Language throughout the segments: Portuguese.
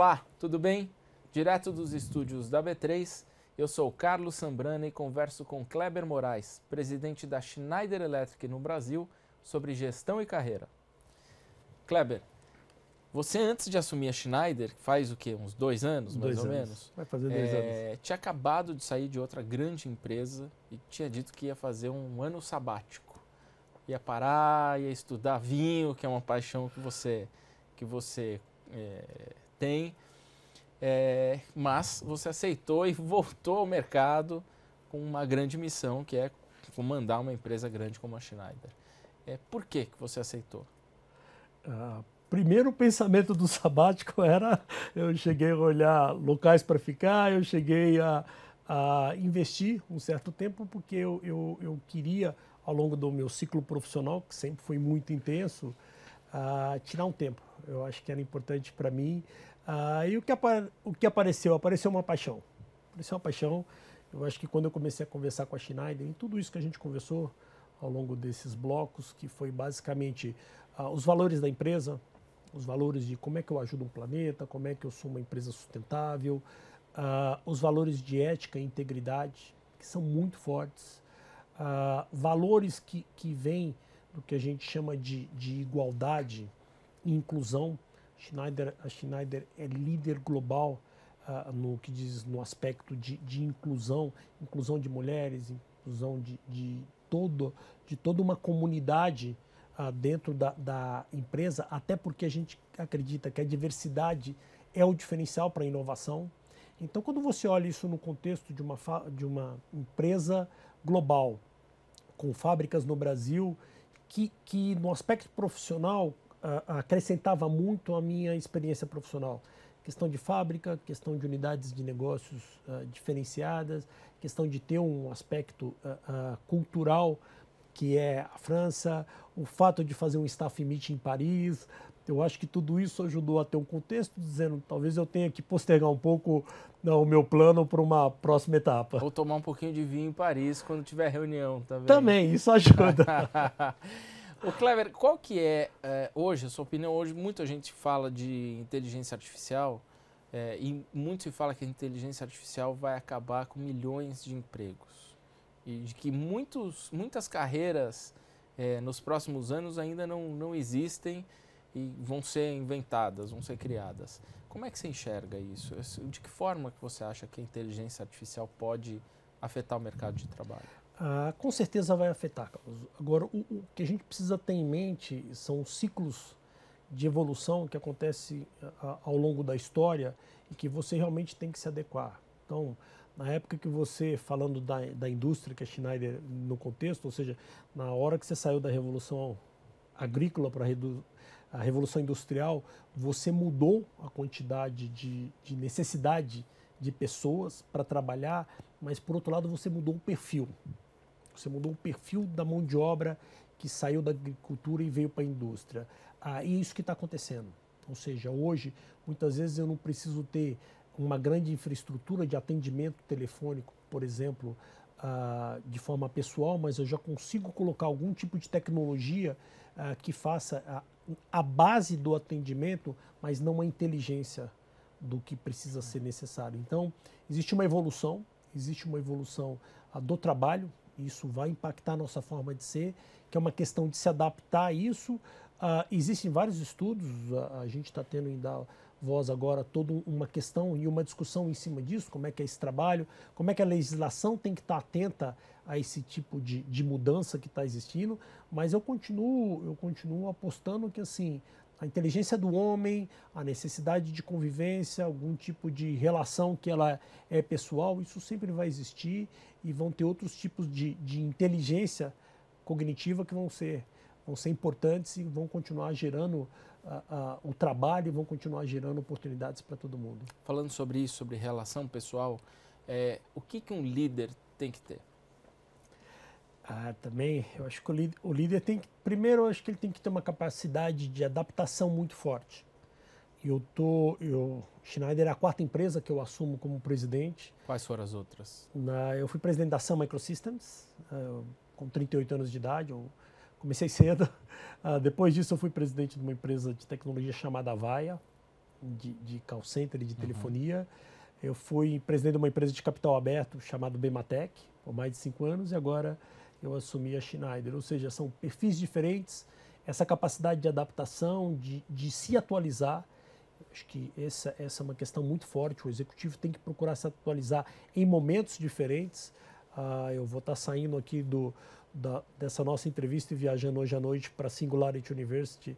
Olá, tudo bem? Direto dos estúdios da B3, eu sou o Carlos Sambrana e converso com Kleber Moraes, presidente da Schneider Electric no Brasil, sobre gestão e carreira. Kleber, você antes de assumir a Schneider, faz o quê? Uns 2 anos, mais ou menos? Vai fazer 2 anos. Tinha acabado de sair de outra grande empresa e tinha dito que ia fazer um ano sabático. Ia parar, ia estudar vinho, que é uma paixão que você tem. Mas você aceitou e voltou ao mercado com uma grande missão, que é comandar uma empresa grande como a Schneider. Por que você aceitou? Primeiro pensamento do sabático era, eu cheguei a olhar locais para ficar, eu cheguei a investir um certo tempo, porque eu queria, ao longo do meu ciclo profissional, que sempre foi muito intenso, tirar um tempo. Eu acho que era importante para mim. E o que apareceu? Apareceu uma paixão. Apareceu uma paixão. Eu acho que quando eu comecei a conversar com a Schneider, em tudo isso que a gente conversou ao longo desses blocos, que foi basicamente os valores da empresa, os valores de como é que eu ajudo um planeta, como é que eu sou uma empresa sustentável, os valores de ética e integridade, que são muito fortes, valores que vêm do que a gente chama de igualdade e inclusão. A Schneider é líder global no que diz no aspecto de inclusão de mulheres, inclusão de toda uma comunidade dentro da empresa, até porque a gente acredita que a diversidade é o diferencial para a inovação. Então, quando você olha isso no contexto de uma empresa global, com fábricas no Brasil, que no aspecto profissional acrescentava muito a minha experiência profissional. Questão de fábrica, questão de unidades de negócios diferenciadas, questão de ter um aspecto cultural, que é a França, o fato de fazer um staff meeting em Paris. Eu acho que tudo isso ajudou a ter um contexto, dizendo talvez eu tenha que postergar um pouco o meu plano para uma próxima etapa. Ou tomar um pouquinho de vinho em Paris quando tiver reunião também. Também, isso ajuda. Ô Kleber, qual que hoje, a sua opinião, hoje muita gente fala de inteligência artificial e muito se fala que a inteligência artificial vai acabar com milhões de empregos e de que muitas carreiras nos próximos anos ainda não existem e vão ser inventadas, vão ser criadas. Como é que você enxerga isso? De que forma que você acha que a inteligência artificial pode afetar o mercado de trabalho? Com certeza vai afetar, Carlos. Agora, o que a gente precisa ter em mente são os ciclos de evolução que acontecem ao longo da história e que você realmente tem que se adequar. Então, na época que você, falando da indústria, que é a Schneider no contexto, ou seja, na hora que você saiu da revolução agrícola para a revolução industrial, você mudou a quantidade de necessidade de pessoas para trabalhar, mas por outro lado você mudou o perfil. Você mudou o perfil da mão de obra que saiu da agricultura e veio para a indústria. E é isso que está acontecendo. Ou seja, hoje, muitas vezes eu não preciso ter uma grande infraestrutura de atendimento telefônico, por exemplo, de forma pessoal, mas eu já consigo colocar algum tipo de tecnologia que faça a base do atendimento, mas não a inteligência do que precisa ser necessário. Então, existe uma evolução do trabalho. Isso vai impactar a nossa forma de ser, que é uma questão de se adaptar a isso. Existem vários estudos, a gente está tendo em dar voz agora toda uma questão e uma discussão em cima disso, como é que é esse trabalho, como é que a legislação tem que estar atenta a esse tipo de mudança que está existindo, mas eu continuo apostando que assim, a inteligência do homem, a necessidade de convivência, algum tipo de relação que ela é pessoal, isso sempre vai existir e vão ter outros tipos de inteligência cognitiva que vão ser importantes e vão continuar gerando o trabalho e vão continuar gerando oportunidades para todo mundo. Falando sobre isso, sobre relação pessoal, o que um líder tem que ter? Também, eu acho que o líder tem que, primeiro, eu acho que ele tem que ter uma capacidade de adaptação muito forte. Schneider é a 4ª empresa que eu assumo como presidente. Quais foram as outras? Eu fui presidente da Sun Microsystems, com 38 anos de idade, eu comecei cedo. Depois disso eu fui presidente de uma empresa de tecnologia chamada Avaya. de call center e de telefonia. Eu fui presidente de uma empresa de capital aberto chamada Bematec por mais de 5 anos e agora eu assumi a Schneider. Ou seja, são perfis diferentes, essa capacidade de adaptação, de se atualizar. Acho que essa é uma questão muito forte. O executivo tem que procurar se atualizar em momentos diferentes. Eu vou estar saindo aqui dessa nossa entrevista e viajando hoje à noite para a Singularity University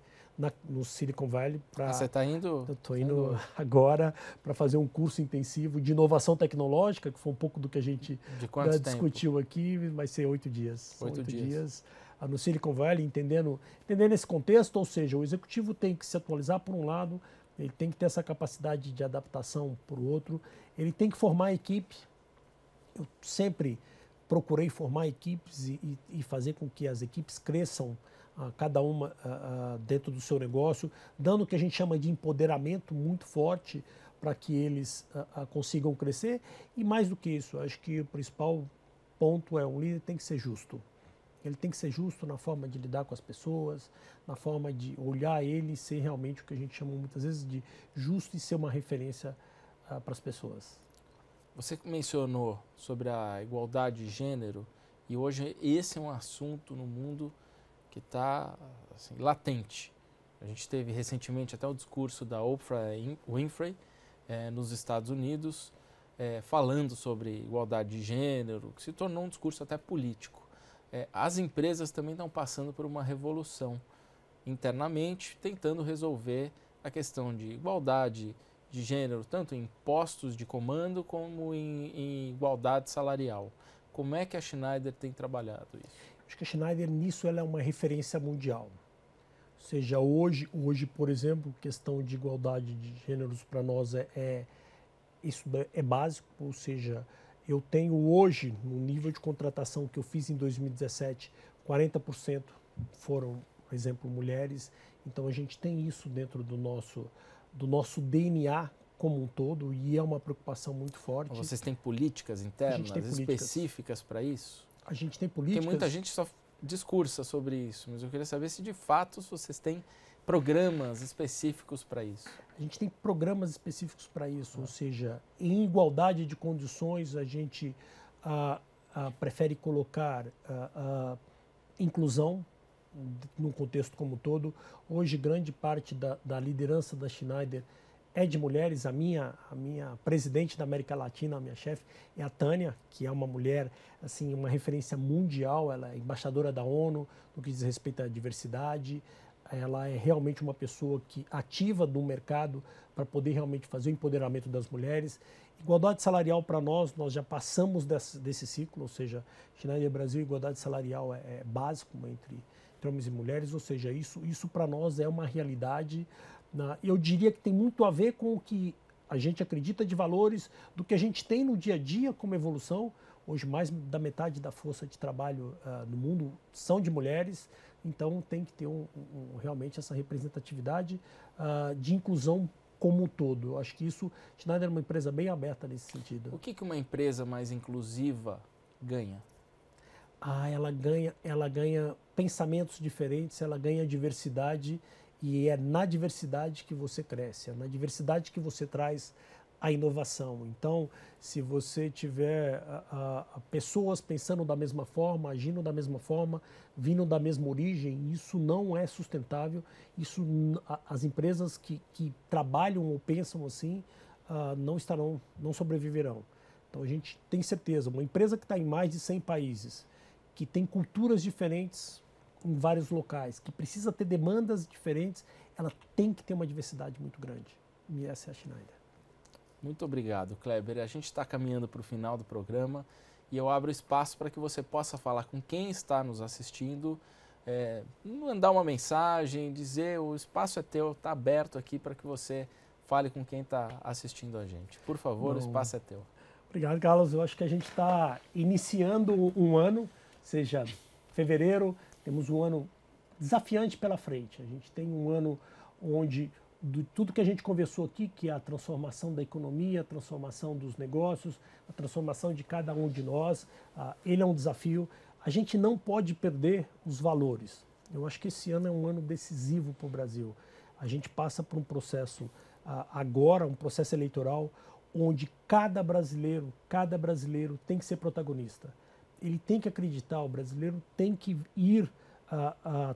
no Silicon Valley. Você está indo? Eu estou indo agora para fazer um curso intensivo de inovação tecnológica, que foi um pouco do que a gente discutiu aqui. Vai ser 8 dias. 8 dias. No Silicon Valley, entendendo esse contexto. Ou seja, o executivo tem que se atualizar por um lado, ele tem que ter essa capacidade de adaptação por outro, ele tem que formar a equipe. Eu sempre procurei formar equipes e fazer com que as equipes cresçam, cada uma dentro do seu negócio, dando o que a gente chama de empoderamento muito forte para que eles consigam crescer. E mais do que isso, acho que o principal ponto é um líder tem que ser justo. Ele tem que ser justo na forma de lidar com as pessoas, na forma de olhar ele e ser realmente o que a gente chama muitas vezes de justo e ser uma referência para as pessoas. Você mencionou sobre a igualdade de gênero e hoje esse é um assunto no mundo que está assim, latente. A gente teve recentemente até o discurso da Oprah Winfrey nos Estados Unidos falando sobre igualdade de gênero, que se tornou um discurso até político. As empresas também estão passando por uma revolução internamente, tentando resolver a questão de igualdade de gênero, tanto em postos de comando como em igualdade salarial. Como é que a Schneider tem trabalhado isso? Acho que a Schneider, nisso, ela é uma referência mundial. Ou seja, hoje por exemplo, questão de igualdade de gêneros para nós isso é básico, ou seja, eu tenho hoje, no nível de contratação que eu fiz em 2017, 40% foram, por exemplo, mulheres. Então a gente tem isso dentro do nosso DNA como um todo e é uma preocupação muito forte. Vocês têm políticas internas específicas para isso? A gente tem políticas. Porque muita gente só discursa sobre isso, mas eu queria saber se de fato vocês têm programas específicos para isso. A gente tem programas específicos para isso, ou seja, em igualdade de condições a gente prefere colocar inclusão num contexto como um todo. Hoje grande parte da liderança da Schneider é de mulheres. A minha presidente da América Latina, a minha chefe, é a Tânia, que é uma mulher, assim, uma referência mundial. Ela é embaixadora da ONU no que diz respeito à diversidade. Ela é realmente uma pessoa ativa do mercado para poder realmente fazer o empoderamento das mulheres. Igualdade salarial para nós já passamos desse ciclo, ou seja, Schneider Brasil, igualdade salarial é básico entre homens e mulheres, ou seja, isso para nós é uma realidade. Eu diria que tem muito a ver com o que a gente acredita de valores, do que a gente tem no dia a dia como evolução. Hoje mais da metade da força de trabalho no mundo são de mulheres, então tem que ter realmente essa representatividade de inclusão como um todo. Eu acho que Schneider é uma empresa bem aberta nesse sentido. O que uma empresa mais inclusiva ganha? Ela ganha pensamentos diferentes, ela ganha diversidade e é na diversidade que você cresce, é na diversidade que você traz a inovação. Então, se você tiver pessoas pensando da mesma forma, agindo da mesma forma, vindo da mesma origem, isso não é sustentável. As empresas que trabalham ou pensam assim não sobreviverão. Então, a gente tem certeza, uma empresa que está em mais de 100 países, que tem culturas diferentes em vários locais, que precisa ter demandas diferentes, ela tem que ter uma diversidade muito grande. E essa é a Schneider. Muito obrigado, Kleber. A gente está caminhando para o final do programa e eu abro espaço para que você possa falar com quem está nos assistindo, mandar uma mensagem, dizer o espaço é teu, está aberto aqui para que você fale com quem está assistindo a gente. Por favor, o espaço é teu. Obrigado, Carlos. Eu acho que a gente está iniciando um ano, seja fevereiro, temos um ano desafiante pela frente. A gente tem um ano onde tudo que a gente conversou aqui, que é a transformação da economia, a transformação dos negócios, a transformação de cada um de nós, ele é um desafio. A gente não pode perder os valores. Eu acho que esse ano é um ano decisivo para o Brasil. A gente passa por um processo agora um processo eleitoral onde cada brasileiro tem que ser protagonista. Ele tem que acreditar, o brasileiro tem que ir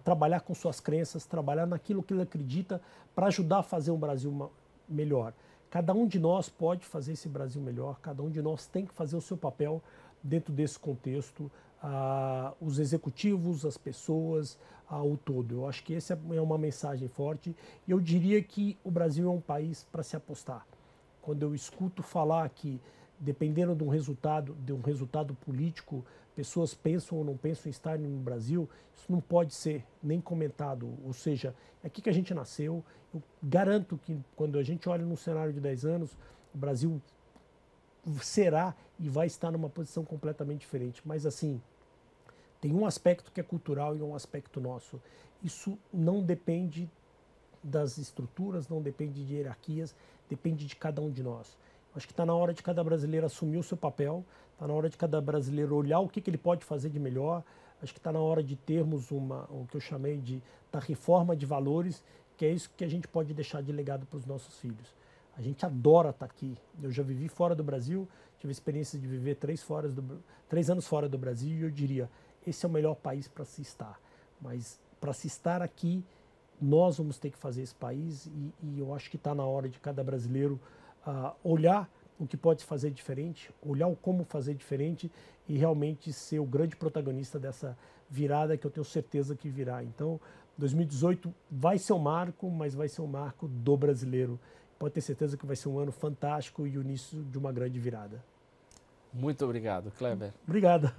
trabalhar com suas crenças, trabalhar naquilo que ele acredita para ajudar a fazer um Brasil melhor. Cada um de nós pode fazer esse Brasil melhor, cada um de nós tem que fazer o seu papel dentro desse contexto, os executivos, as pessoas, o todo. Eu acho que essa é uma mensagem forte e eu diria que o Brasil é um país para se apostar. Quando eu escuto falar que, dependendo de um resultado político, pessoas pensam ou não pensam em estar no Brasil, isso não pode ser nem comentado. Ou seja, é aqui que a gente nasceu. Eu garanto que quando a gente olha num cenário de 10 anos, o Brasil será e vai estar numa posição completamente diferente. Mas assim, tem um aspecto que é cultural e um aspecto nosso. Isso não depende das estruturas, não depende de hierarquias, depende de cada um de nós. Acho que está na hora de cada brasileiro assumir o seu papel, está na hora de cada brasileiro olhar o que ele pode fazer de melhor. Acho que está na hora de termos o que eu chamei da reforma de valores, que é isso que a gente pode deixar de legado para os nossos filhos. A gente adora estar aqui. Eu já vivi fora do Brasil, tive a experiência de viver 3 anos fora do Brasil e eu diria, esse é o melhor país para se estar. Mas para se estar aqui, nós vamos ter que fazer esse país e eu acho que está na hora de cada brasileiro olhar o que pode fazer diferente, olhar o como fazer diferente e realmente ser o grande protagonista dessa virada que eu tenho certeza que virá. Então, 2018 vai ser um marco, mas vai ser um marco do brasileiro. Pode ter certeza que vai ser um ano fantástico e o início de uma grande virada. Muito obrigado, Kleber. Obrigado.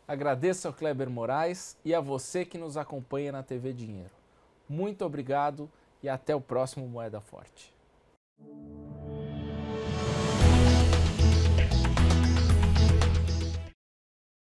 Agradeço ao Kleber Moraes e a você que nos acompanha na TV Dinheiro. Muito obrigado e até o próximo Moeda Forte.